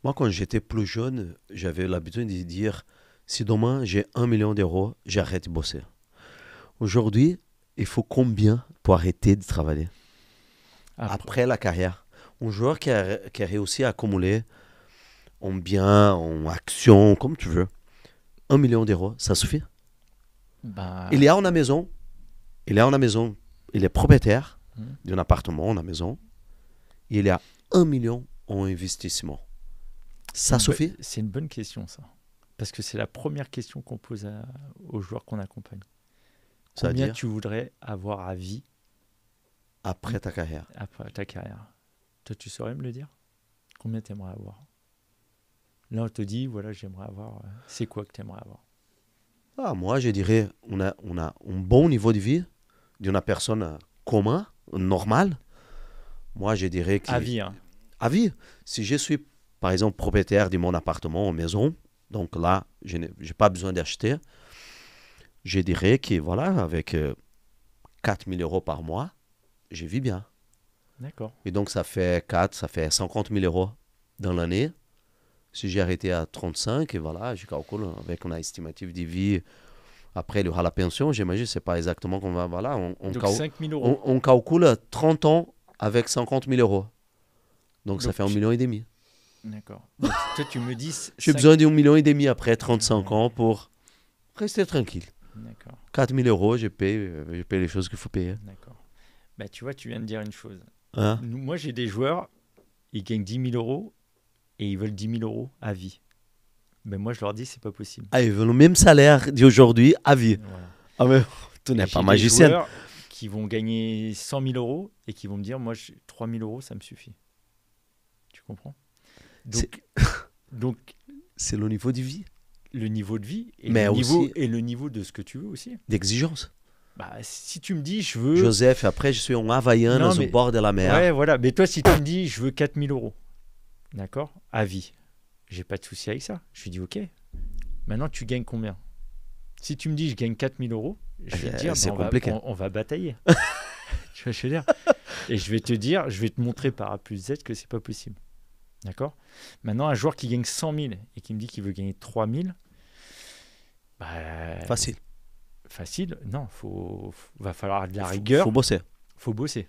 Moi, quand j'étais plus jeune, j'avais l'habitude de dire, si demain j'ai 1 million d'euros, j'arrête de bosser. Aujourd'hui, il faut combien pour arrêter de travailler Après, après la carrière? Un joueur qui a réussi à accumuler en biens, en actions, comme tu veux, 1 million d'euros, ça suffit. bah, Il est à la maison, il est à la maison, il est propriétaire hmm. d'un appartement, la maison, il est à 1 million en investissement. Ça suffit? C'est une bonne question, ça. Parce que c'est la première question qu'on pose aux joueurs qu'on accompagne. Combien C'est-à-dire tu voudrais avoir à vie après ta carrière. après ta carrière? Toi, tu saurais me le dire? Combien tu aimerais avoir? Là, on te dit, voilà, j'aimerais avoir. C'est quoi que tu aimerais avoir? Ah, moi, je dirais, on a un bon niveau de vie d'une personne commun, normale. Moi, je dirais À qu'à vie, hein. vie, si je suis, par exemple, propriétaire de mon appartement ou maison, donc là, je n'ai pas besoin d'acheter, je dirais que, voilà, avec 4 000 euros par mois, je vis bien. D'accord. Et donc, ça fait 50 000 euros dans l'année. Si j'ai arrêté à 35, et voilà, je calcule avec une estimative de vie. Après, il y aura la pension, j'imagine, c'est pas exactement comme va. Voilà, Donc 5 000 euros. on calcule 30 ans avec 50 000 euros. Donc, ça Donc, fait 1,5 million. d'accord. Donc, toi, tu me dis J'ai 5. besoin d'1,5 million après 35 ans pour rester tranquille. D'accord. 4 000 euros, je paye les choses qu'il faut payer. D'accord. Bah, tu vois, tu viens de dire une chose. Hein? Moi, j'ai des joueurs, ils gagnent 10 000 euros et ils veulent 10 000 euros à vie. Ben moi, je leur dis, c'est pas possible. Ah, ils veulent le même salaire d'aujourd'hui à vie. Voilà. Ah, mais tu Et n'es j'ai pas des magicien. joueurs qui vont gagner 100 000 euros et qui vont me dire, moi, 3 000 euros, ça me suffit. Tu comprends? Donc, C'est le niveau de vie, le niveau de vie et mais aussi le niveau de ce que tu veux aussi. d'exigence. Bah, si tu me dis, je veux. Joseph, après, je suis en Hawaïen, Non, au mais- bord de la mer. Ouais, voilà. Mais toi, si tu me dis, je veux 4 000 euros, d'accord? À vie. J'ai pas de souci avec ça. Je lui dis, ok. Maintenant, tu gagnes combien? Si tu me dis, je gagne 4 000 euros, je vais te dire, C'est ben, compliqué. on va batailler. Tu vois ce que je veux dire? Et je vais te dire, je vais te montrer par A plus Z que c'est pas possible. D'accord? Maintenant, un joueur qui gagne 100 000 et qui me dit qu'il veut gagner 3 000, bah, Facile. facile. Non, va falloir de la rigueur. Faut bosser. Faut bosser.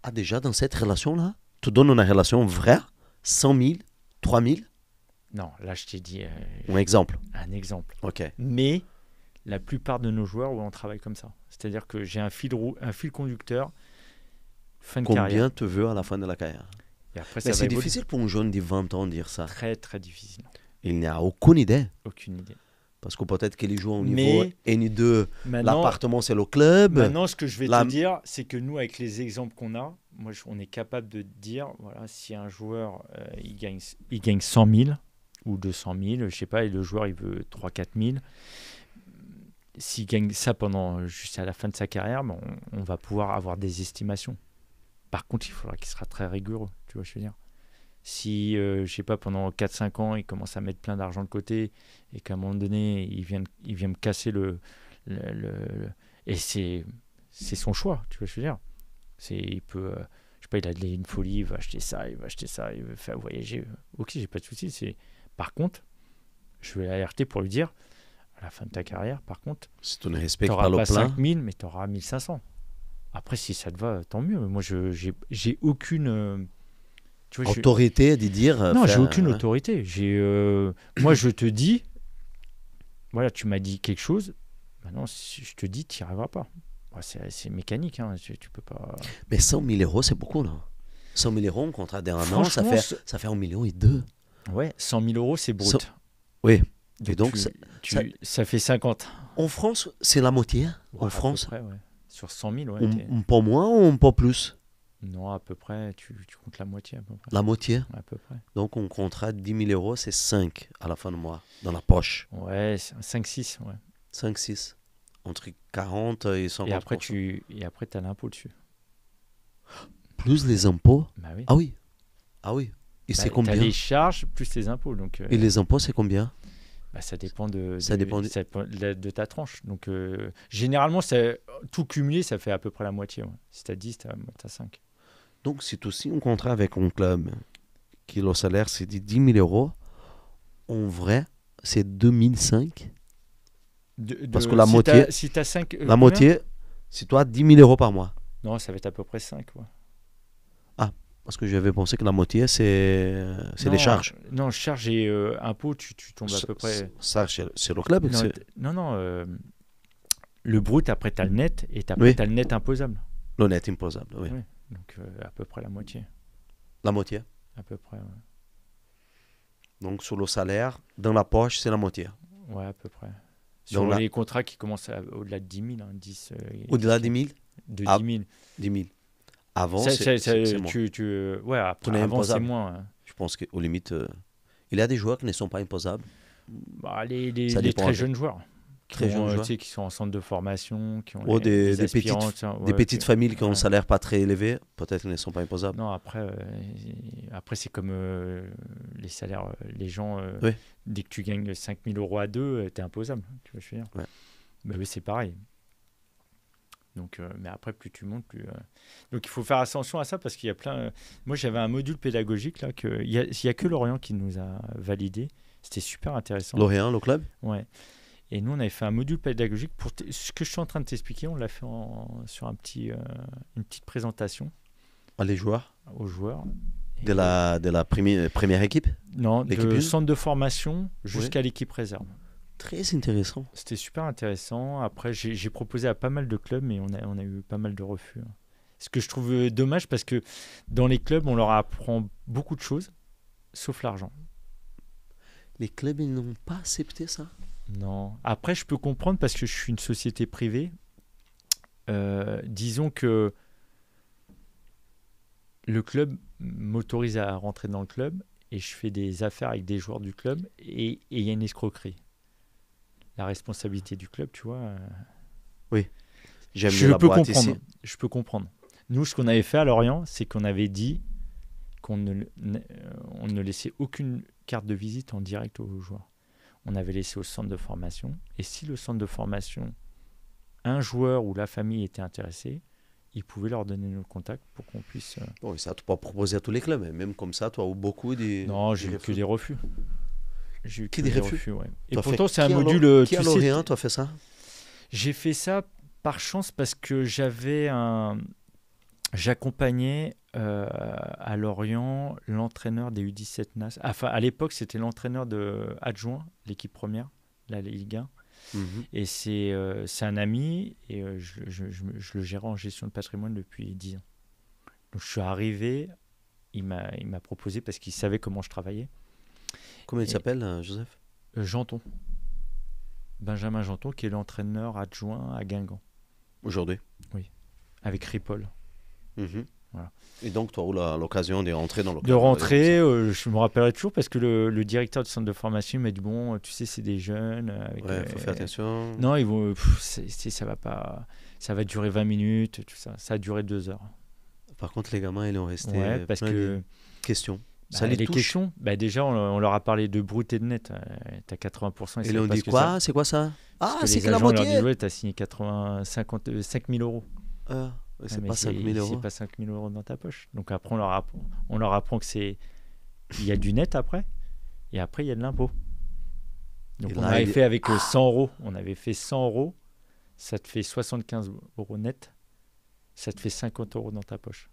Ah, déjà, dans cette relation-là, tu donnes une relation vraie, 100 000, 3 000, Non, là, je t'ai dit un exemple. un exemple. Ok. Mais la plupart de nos joueurs, ouais, on travaille comme ça. C'est-à-dire que j'ai un fil conducteur, fin de carrière. Combien tu veux à la fin de la carrière? Et après, Mais ça va c'est évoluer. difficile pour un jeune de 20 ans de dire ça. Très, très difficile. Il n'a aucune idée. Aucune idée. Parce que peut-être qu'il joue au niveau Mais N2, maintenant, l'appartement c'est le club. maintenant, ce que je vais La- te dire, c'est que nous, avec les exemples qu'on a, on est capable de dire, voilà, si un joueur, il gagne 100 000 ou 200 000, je sais pas, et le joueur, il veut 3 4 000, s'il gagne ça pendant jusqu'à la fin de sa carrière, ben, on va pouvoir avoir des estimations. Par contre, il faudra qu'il sera très rigoureux, tu vois ce que je veux dire. Si, je sais pas, pendant 4 5 ans, il commence à mettre plein d'argent de côté et qu'à un moment donné, il vient me casser et c'est son choix, tu vois ce que je veux dire. Il peut, je sais pas, il a une folie, il va acheter ça, il veut faire voyager. Ok, j'ai pas de souci. Par contre, je vais l'alerter pour lui dire, à la fin de ta carrière, par contre, Si tu ne tu respectes n'auras pas le pas plan, 5 000, mais tu auras 1 500. Après, si ça te va, tant mieux. Moi, j'ai aucune... tu vois, autorité de dire. non, j'ai faire, aucune autorité. Moi, je te dis, voilà, tu m'as dit quelque chose. Maintenant, si je te dis, tu n'y arriveras pas. Ouais, c'est mécanique, hein, tu peux pas. Mais 100 000 euros, c'est beaucoup, non? 100 000 euros, un contrat d'un an, Franchement, ça fait 1,2 million. Ouais, 100 000 euros, c'est brut. Oui. Et donc, ça fait 50. en France, c'est la moitié. Ouais, En à France, peu près, ouais. Sur 100 000, ouais. un peu moins ou un peu plus? Non, à peu près, tu comptes la moitié, à peu près. La moitié. À peu près. Donc, un contrat de 10 000 euros, c'est 5 à la fin de mois, dans la poche. Ouais, 5-6, ouais. 5, 6. Entre 40 et 50. Et après, tu as l'impôt dessus. Plus les impôts. Bah oui. Ah oui. Ah oui. Et Bah, c'est combien? t'as les charges plus les impôts. Donc, Et les impôts, c'est combien? bah, ça dépend Ça dépend de ta tranche. Donc, généralement, tout cumulé, ça fait à peu près la moitié. Ouais. Si tu as 10, tu as 5. Donc, c'est aussi un contrat avec un club que le salaire, c'est de 10 000 euros. En vrai, c'est 2005. Parce que la moitié, Si tu as 5. la moitié, c'est toi 10 000 euros par mois. Non, ça va être à peu près 5. Ouais. Parce que j'avais pensé que la moitié, c'est les Non, charges. Non, charges et impôts, tu tombes à peu près. Ça, c'est le club. Non, le brut, après, tu as le net et après, Oui. tu as le net imposable. Le net imposable, oui. Oui. Donc, à peu près la moitié. La moitié. À peu près, ouais. Donc, sur le salaire, dans la poche, c'est la moitié. Ouais, à peu près. Sur Donc, les contrats qui commencent au-delà de 10 000. Hein, 10, au-delà de 10 000 De 10 Ah, 000. 10 000. Avant, Ça, c'est moins. Ouais, après, Tout est avant, c'est imposable. moins. Hein. Je pense qu'aux limites, il y a des joueurs qui ne sont pas imposables. Bah, Ça les dépend, très hein. jeunes joueurs. Très jeunes joueurs. Tu sais, qui sont en centre de formation, qui ont Oh, des aspirants, petites, tu sais, des petites familles qui ont un ouais. salaire pas très élevé, peut-être qu'ils ne sont pas imposables. Non, après c'est comme les salaires. Les gens, Oui. dès que tu gagnes 5 000 euros à deux, tu es imposable. Tu vois, je veux dire. Ouais. Bah oui, c'est pareil. Donc, mais après, plus tu montes, plus. Donc, il faut faire attention à ça parce qu'il y a plein. Moi, j'avais un module pédagogique là il y a que Lorient qui nous a validé. C'était super intéressant. Lorient, le club. Ouais. Et nous, on avait fait un module pédagogique pour ce que je suis en train de t'expliquer. On l'a fait sur une petite présentation Les joueurs aux joueurs. de la première équipe. Non, L'équipe de une centre de formation jusqu'à l'équipe réserve. Très intéressant. C'était super intéressant. Après, j'ai proposé à pas mal de clubs, mais on a eu pas mal de refus. Ce que je trouve dommage parce que dans les clubs, on leur apprend beaucoup de choses, sauf l'argent. Les clubs, ils n'ont pas accepté ça. Non. Après, je peux comprendre parce que je suis une société privée. Disons que le club m'autorise à rentrer dans le club et je fais des affaires avec des joueurs du club et il y a une escroquerie. La responsabilité du club, tu vois. J'aime bien la boîte ici. Je peux comprendre. Nous, ce qu'on avait fait à Lorient, c'est qu'on avait dit qu'on on ne laissait aucune carte de visite en direct aux joueurs. On avait laissé au centre de formation. Et si le centre de formation, un joueur ou la famille était intéressé, ils pouvaient leur donner nos contacts pour qu'on puisse... Bon, ça, tu peux pas proposer à tous les clubs, mais même comme ça, toi, ou beaucoup des. Non, j'ai eu que des refus. J'ai eu Que que des des refus. refus, ouais. Et T'as pourtant, fait c'est un qui à module... Qui à Lorient, tu as fait ça? J'ai fait ça par chance parce que j'accompagnais à Lorient l'entraîneur des U17 NAS. Enfin, à l'époque, c'était l'entraîneur adjoint, l'équipe première, la Ligue 1. Et c'est un ami et je le gérais en gestion de patrimoine depuis 10 ans. Donc je suis arrivé, il m'a proposé parce qu'il savait comment je travaillais. Comment il s'appelle, Joseph? Janton. Benjamin Janton, qui est l'entraîneur adjoint à Guingamp. Aujourd'hui. Oui, avec Ripoll. Voilà. Et donc, tu as eu l'occasion de rentrer dans le club. De rentrer, je me rappellerai toujours parce que le directeur du centre de formation m'a dit bon, tu sais, c'est des jeunes. Il faut faire attention. Non, ils vont, ça va pas, ça va durer 20 minutes, tout ça. Ça a duré 2 heures. Par contre, les gamins, ils ont resté. Ouais, parce que questions. Bah, Ça les touche. questions, déjà, on leur a parlé de brut et de net. T'as 80%. Et ils ont dit quoi? C'est quoi ça? Ah, c'est que la moitié. moitié. On leur dit, t'as signé 5 000 euros. C'est pas 5 000 euros. C'est pas 5 000 euros dans ta poche. Donc après, on leur apprend que il y a du net après, et après, il y a de l'impôt. Donc on avait fait avec 100 euros. On avait fait 100 euros. Ça te fait 75 euros net. Ça te fait 50 euros dans ta poche.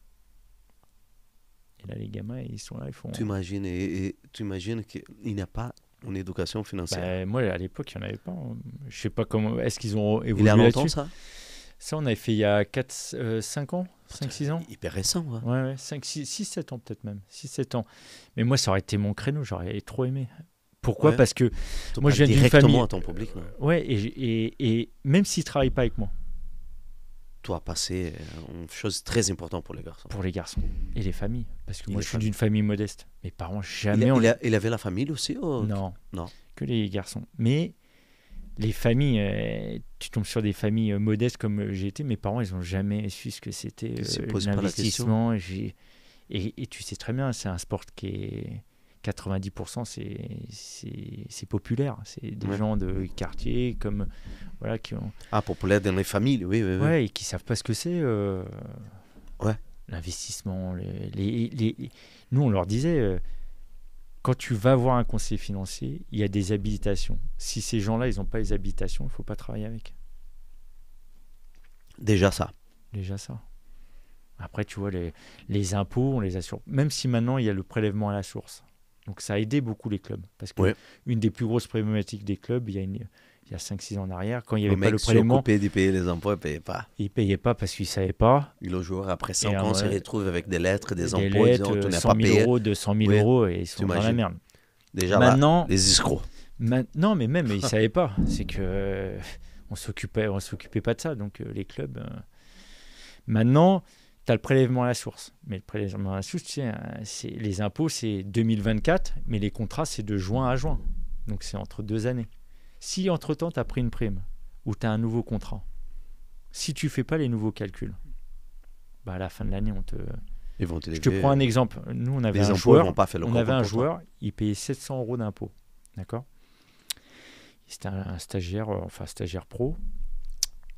Et là, les gamins, ils sont là, ils font... Tu imagines qu'il n'y a pas une éducation financière. Moi, à l'époque, il n'y en avait pas. Je ne sais pas comment... Est-ce qu'ils ont évolué il y a longtemps, là-dessus? Ça, on avait fait il y a 5 ans, 5-6 ans. Hyper récent. Hein. Ouais, 6-7 ans peut-être même. 6-7 ans. Mais moi, ça aurait été mon créneau. J'aurais trop aimé. Pourquoi? Parce que moi, je viens d'une famille... à ton public. Ouais, et même s'ils ne travaillent pas avec moi. Tu as passé une chose très importante pour les garçons. Pour les garçons et les familles. Parce que moi, je suis d'une famille modeste. Mes parents, jamais... Il avait la famille aussi Non, que les garçons. Mais les familles, tu tombes sur des familles modestes comme j'ai été. Mes parents, ils n'ont jamais su ce que c'était l'investissement. Et tu sais très bien, c'est un sport qui est... 90% c'est populaire, c'est des gens de quartier comme voilà qui ont populaire dans les familles, oui. Et qui savent pas ce que c'est l'investissement. Nous on leur disait quand tu vas voir un conseiller financier, il y a des habilitations. Si ces gens-là, ils n'ont pas les habilitations, il ne faut pas travailler avec. Déjà ça. Déjà ça. Après, tu vois, les impôts, on les assure. Même si maintenant, il y a le prélèvement à la source. Donc, ça a aidé beaucoup les clubs. Parce que une des plus grosses problématiques des clubs, il y a 5-6 ans en arrière, quand il n'y avait pas le prélèvement... d'y payer les impôts, ils ne payaient pas. Ils ne payaient pas parce qu'ils ne savaient pas. Et le jour, après 5 ans, se retrouvent avec des lettres, des impôts, des lettres, disant, tu n'as 100 pas 000 payé. euros, 200 000 euros, et ils sont dans la merde. Déjà maintenant, là, les escrocs. Non, mais même, ils ne savaient pas. C'est que on s'occupait pas de ça. Donc, les clubs... Maintenant, tu as le prélèvement à la source. Mais le prélèvement à la source, tu sais, les impôts, c'est 2024, mais les contrats, c'est de juin à juin. Donc, c'est entre 2 années. Si, entre-temps, tu as pris une prime ou tu as un nouveau contrat, si tu ne fais pas les nouveaux calculs, bah, à la fin de l'année, Ils vont Je te prends un exemple. Nous, on avait les un joueur, vont pas faire le joueur, il payait 700 euros d'impôts. D'accord ? C'était un stagiaire, stagiaire pro.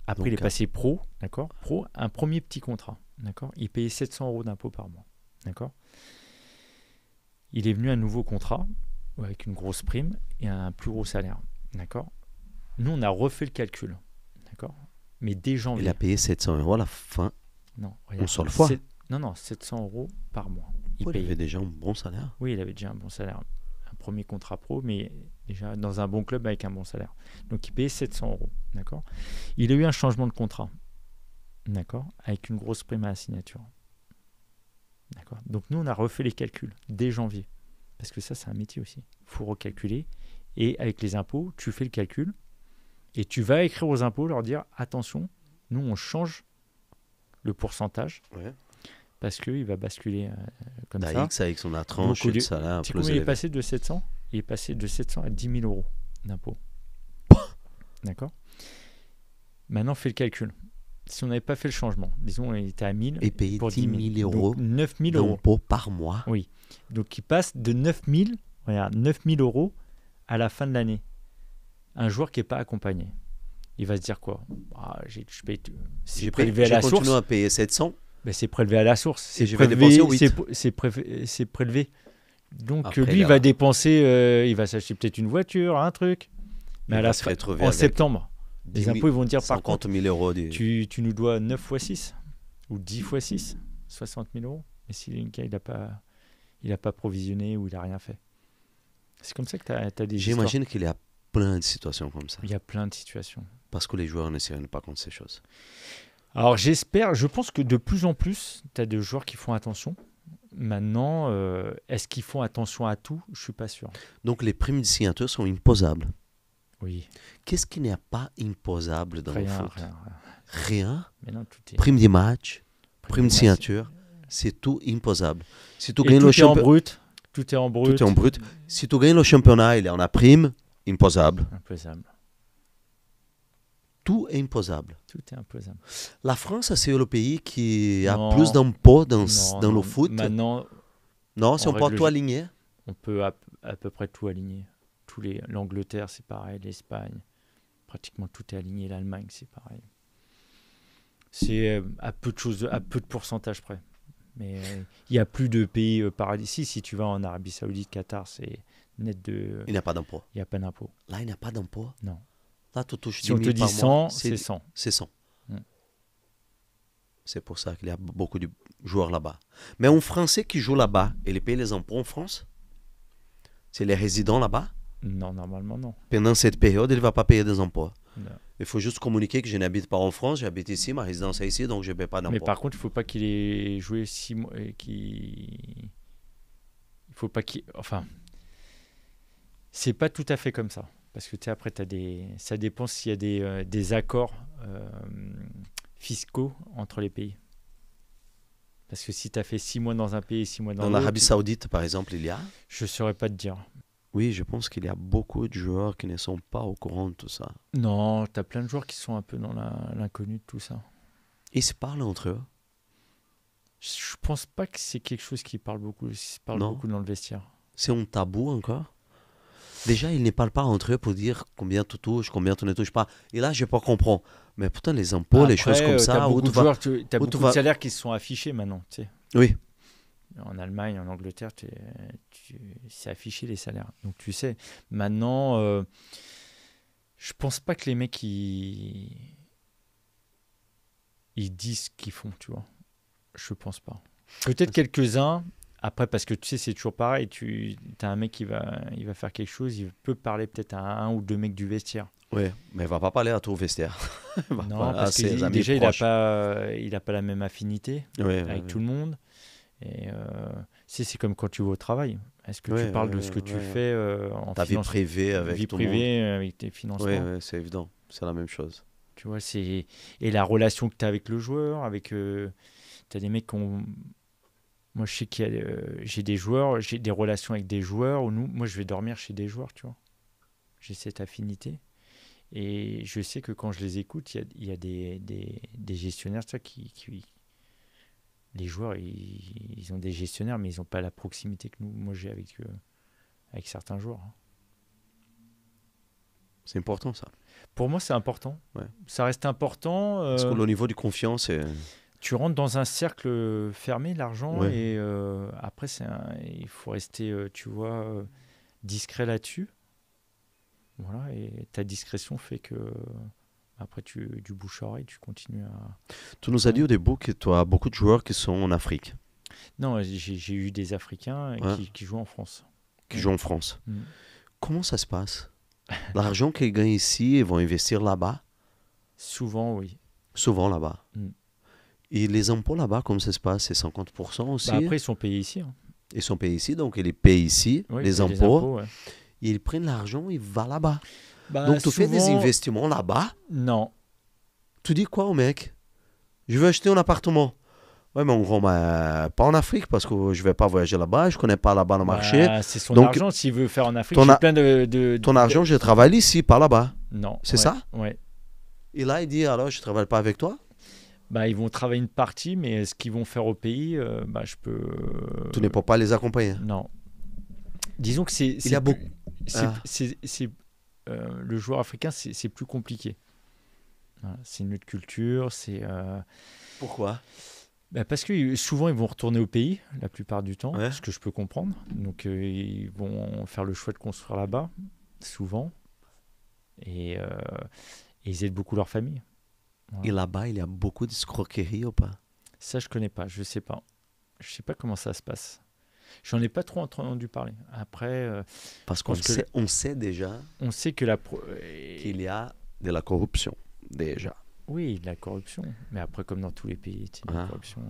Après, donc, il est passé pro, d'accord ? Pro, un premier petit contrat, d'accord ? Il payait 700 euros d'impôts par mois, d'accord ? Il est venu à un nouveau contrat avec une grosse prime et un plus gros salaire, d'accord ? Nous, on a refait le calcul, d'accord ? Mais dès janvier... Il a payé 700 euros à la fin. Non, on sort le fois. Non, 700 euros par mois. Il avait déjà un bon salaire. Oui, il avait déjà un bon salaire. Un premier contrat pro, mais déjà dans un bon club avec un bon salaire. Donc, il payait 700 euros. D'accord ? Il a eu un changement de contrat. D'accord ? Avec une grosse prime à la signature. D'accord ? Donc, nous, on a refait les calculs dès janvier. Parce que ça, c'est un métier aussi. Il faut recalculer. Et avec les impôts, tu fais le calcul. Et tu vas écrire aux impôts, leur dire attention, nous, on change le pourcentage. Ouais. Parce qu'il va basculer comme ça. X avec son tranche de salaire. Tu sais combien il est passé de 700 ? Il est passé de 700 à 10 000 euros d'impôts. D'accord ? Maintenant, fais le calcul. Si on n'avait pas fait le changement, disons, il était à 1000. Et payer pour 10 000 euros 9 000 euros d'impôts par mois. Oui. Donc, il passe de 9 000 euros à la fin de l'année. Un joueur qui n'est pas accompagné. Il va se dire quoi ? C'est prélevé à la source. J'ai continué à payer 700. Ben, c'est prélevé à la source. C'est prélevé. Donc, après, lui, il va dépenser, il va s'acheter peut-être une voiture, un truc. Mais en septembre, les impôts ils vont dire par contre, 000 euros tu nous dois 9 fois 6 ou 10 fois 6, 60 000 euros. Et si il n'a pas provisionné ou il n'a rien fait. C'est comme ça que tu as des J'imagine qu'il y a plein de situations comme ça. Il y a plein de situations. Parce que les joueurs ne se rendent pas compte de ces choses. Alors je pense que de plus en plus, tu as des joueurs qui font attention. Maintenant, est-ce qu'ils font attention à tout ? Je ne suis pas sûr. Donc les primes de signature sont imposables. Oui. Qu'est-ce qui n'est pas imposable dans le foot ? Rien. Mais non, tout est... Prime des matchs, prime de signature, c'est tout imposable. Si tu gagnes tout est en brut. Tout est en brut. Si tu gagnes le championnat, il y en a prime, imposable. Tout est imposable. Tout est imposable. La France, c'est le pays qui a plus d'impôts dans le foot. Maintenant, non, si on peut tout aligner. On peut à peu près tout aligner. L'Angleterre, c'est pareil. L'Espagne, pratiquement tout est aligné. L'Allemagne, c'est pareil. C'est à peu de pourcentage près. Mais il n'y a plus de pays paradis. Si tu vas en Arabie Saoudite, Qatar, c'est net de... Il n'y a pas d'impôt. Il n'y a pas d'impôt. Là, il n'y a pas d'impôt. Non. Là, tu touches 10 000 par mois. Si on te dit 100, c'est 100. C'est 100. C'est pour ça qu'il y a beaucoup de joueurs là-bas. Mais un Français qui joue là-bas, il paye les impôts en France ? C'est les résidents là-bas ? Non, normalement non. Pendant cette période, il ne va pas payer des impôts. Non. Il faut juste communiquer que je n'habite pas en France, j'habite ici, ma résidence est ici, donc je ne paie pas d'impôts. Mais par contre, il ne faut pas qu'il ait joué 6 mois. Il faut pas qu'il... Enfin, c'est pas tout à fait comme ça. Parce que après, ça dépend s'il y a des accords fiscaux entre les pays. Parce que si tu as fait 6 mois dans un pays et 6 mois dans l'autre... Dans l'Arabie Saoudite, par exemple, il y a... Je ne saurais pas te dire. Oui, je pense qu'il y a beaucoup de joueurs qui ne sont pas au courant de tout ça. Non, tu as plein de joueurs qui sont un peu dans l'inconnu de tout ça. Ils se parlent entre eux ? Je pense pas que c'est quelque chose qui parle beaucoup. Beaucoup dans le vestiaire. C'est un tabou encore ? Déjà, ils ne parlent pas entre eux pour dire combien tu touches, combien tu ne touches pas. Et là, je ne pas comprendre. Mais putain, les impôts, les choses comme ça... Tu as beaucoup de salaires qui se sont affichés maintenant. Tu sais. Oui. En Allemagne, en Angleterre, c'est affiché les salaires. Donc tu sais, maintenant, je pense pas que les mecs ils disent ce qu'ils font, tu vois. Je pense pas. Peut-être quelques-uns. Après, parce que tu sais, c'est toujours pareil. Tu as un mec il va faire quelque chose, il peut parler peut-être à un ou deux mecs du vestiaire. Oui, mais il va pas parler à tout vestiaire. Non, parce que déjà, il a pas la même affinité avec tout le monde. Et c'est comme quand tu vas au travail. Est-ce que tu parles de ce que tu fais en ta vie privée avec tout le monde. Vie privée, avec tes financements. Oui, c'est évident. C'est la même chose. Tu vois, et la relation que tu as avec le joueur, tu as des mecs qui ont... Moi, je sais j'ai des joueurs, j'ai des relations avec des joueurs où moi, je vais dormir chez des joueurs, tu vois. J'ai cette affinité. Et je sais que quand je les écoute, il y a des gestionnaires ça, les joueurs, ils ont des gestionnaires, mais ils n'ont pas la proximité que moi j'ai avec certains joueurs. C'est important, ça. Pour moi, c'est important. Ouais. Ça reste important. Parce qu'au niveau de confiance... Tu rentres dans un cercle fermé, l'argent, et après, il faut rester, tu vois, discret là-dessus. Voilà, et ta discrétion fait que après du bouche à oreille, tu continues à... Tu nous as dit au début que tu as beaucoup de joueurs qui sont en Afrique. Non, j'ai eu des Africains qui jouent en France. Qui jouent en France. Comment ça se passe? L'argent qu'ils gagnent ici, ils vont investir là-bas? Souvent, oui. Souvent là-bas. Et les impôts là-bas, comment ça se passe? C'est 50% aussi? Après, ils sont payés ici. Hein. Ils sont payés ici, donc ils les payent ici, les impôts. Ils prennent l'argent, ils vont là-bas. Donc, tu fais des investissements là-bas? Non. Tu dis quoi au mec? Je veux acheter un appartement. Ouais, mais en gros, pas en Afrique, parce que je ne vais pas voyager là-bas, je ne connais pas là-bas le marché. C'est son argent, s'il veut faire en Afrique. Ton argent, je travaille ici, pas là-bas. Non. C'est ça? Ouais. Et là, il dit, alors, je ne travaille pas avec toi? Ils vont travailler une partie, mais ce qu'ils vont faire au pays, je peux... Tu ne peux pas les accompagner? Non. Disons que Il y a beaucoup... le joueur africain, c'est plus compliqué. Voilà, c'est une autre culture, Pourquoi? Parce que souvent, ils vont retourner au pays, la plupart du temps, ce que je peux comprendre. Donc, ils vont faire le choix de construire là-bas, souvent. Et ils aident beaucoup leur famille. Voilà. Et là-bas, il y a beaucoup d'escroquerie ou pas? Ça, je connais pas, je sais pas. Je sais pas comment ça se passe. J'en ai pas trop entendu parler. Après, parce qu'on sait déjà. On sait que qu'il y a de la corruption déjà. Oui, de la corruption. Mais après, comme dans tous les pays, la corruption.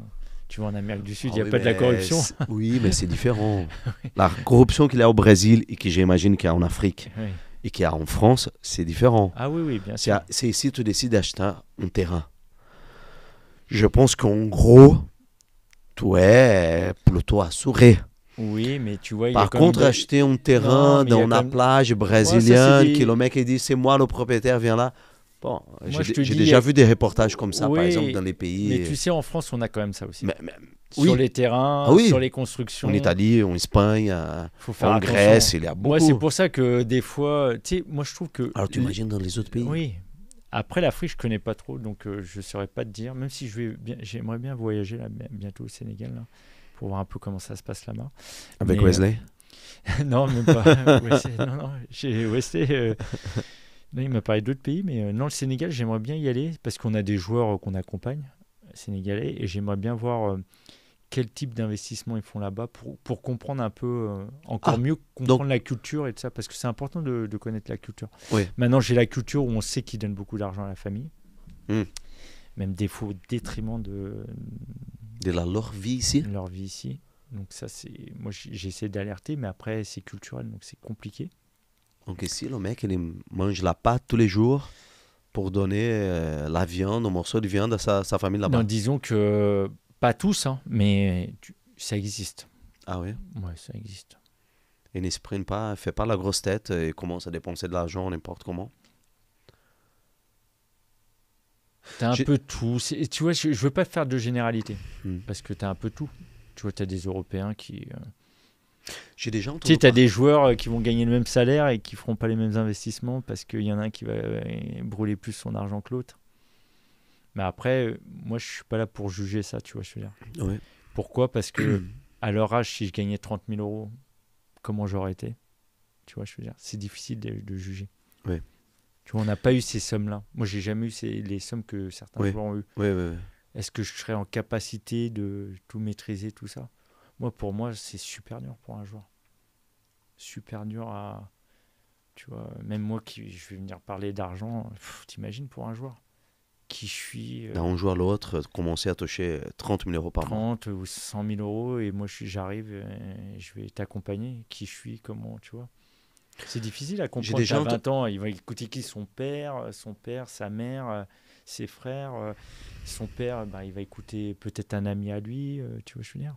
Tu vois, en Amérique du Sud, il n'y a pas de la corruption. Oui, mais c'est différent. La corruption qu'il y a au Brésil et que j'imagine qu'il y a en Afrique. Oui. Et qu'il y a en France, c'est différent. Ah oui, bien sûr. C'est ici, tu décides d'acheter un terrain. Je pense qu'en gros, tu es plutôt assuré. Oui, mais tu vois... Par contre, acheter un terrain dans la plage brésilienne, que le mec dit, c'est moi le propriétaire, viens là. Bon, j'ai déjà vu des reportages comme ça, par exemple, dans les pays... Mais tu sais, en France, on a quand même ça aussi. Sur les terrains, sur les constructions. En Italie, en Espagne, en Grèce, il y a beaucoup. Moi, c'est pour ça que des fois, tu sais, moi je trouve que... Alors tu imagines dans les autres pays? Oui. Après l'Afrique, je connais pas trop, donc je saurais pas te dire. Même si j'aimerais bien voyager là, bientôt au Sénégal, là, pour voir un peu comment ça se passe là-bas. Avec Wesley? Non, même pas. Chez Wesley... Non, il m'a parlé d'autres pays, mais non, le Sénégal, j'aimerais bien y aller parce qu'on a des joueurs qu'on accompagne, sénégalais, et j'aimerais bien voir quel type d'investissement ils font là-bas pour comprendre un peu, encore mieux comprendre la culture et tout ça, parce que c'est important de connaître la culture. Oui. Maintenant, j'ai la culture où on sait qu'ils donnent beaucoup d'argent à la famille, même des fois au détriment de leur vie ici. Leur vie ici. Donc ça, moi, j'essaie d'alerter, mais après, c'est culturel, donc c'est compliqué. Donc ici, le mec, il mange la pâte tous les jours pour donner la viande, un morceau de viande à sa famille là-bas. Non, disons que pas tous, hein, mais ça existe. Ah oui? Oui, ça existe. Et ne se prennent pas, fait pas la grosse tête et commence à dépenser de l'argent n'importe comment. T'as un peu tout. Tu vois, je veux pas faire de généralité parce que t'as un peu tout. Tu vois, t'as des Européens qui... J'ai déjà entendu. Tu sais, tu as des joueurs qui vont gagner le même salaire et qui feront pas les mêmes investissements parce qu'il y en a un qui va brûler plus son argent que l'autre. Mais après, moi, je suis pas là pour juger ça, tu vois, je veux dire. Ouais. Pourquoi? Parce que à leur âge, si je gagnais 30 000 euros, comment j'aurais été? Tu vois, je veux dire, c'est difficile de juger. Oui. Tu vois, on n'a pas eu ces sommes-là. Moi, j'ai jamais eu les sommes que certains Oui. joueurs ont eu. Oui, oui, oui. Est-ce que je serais en capacité de tout maîtriser, tout ça? Pour moi, c'est super dur pour un joueur. Super dur à... Tu vois, même moi qui je vais venir parler d'argent, t'imagines pour un joueur qui je suis D'un jour à l'autre, commencer à toucher 30 000 euros par mois. 30 ou 100 000 euros et moi j'arrive, je vais t'accompagner, qui je suis, comment, tu vois. C'est difficile à J'ai comprendre déjà qu'à 20 ans, il va écouter qui? Son père, sa mère, ses frères. Son père, il va écouter peut-être un ami à lui, tu vois, je veux dire.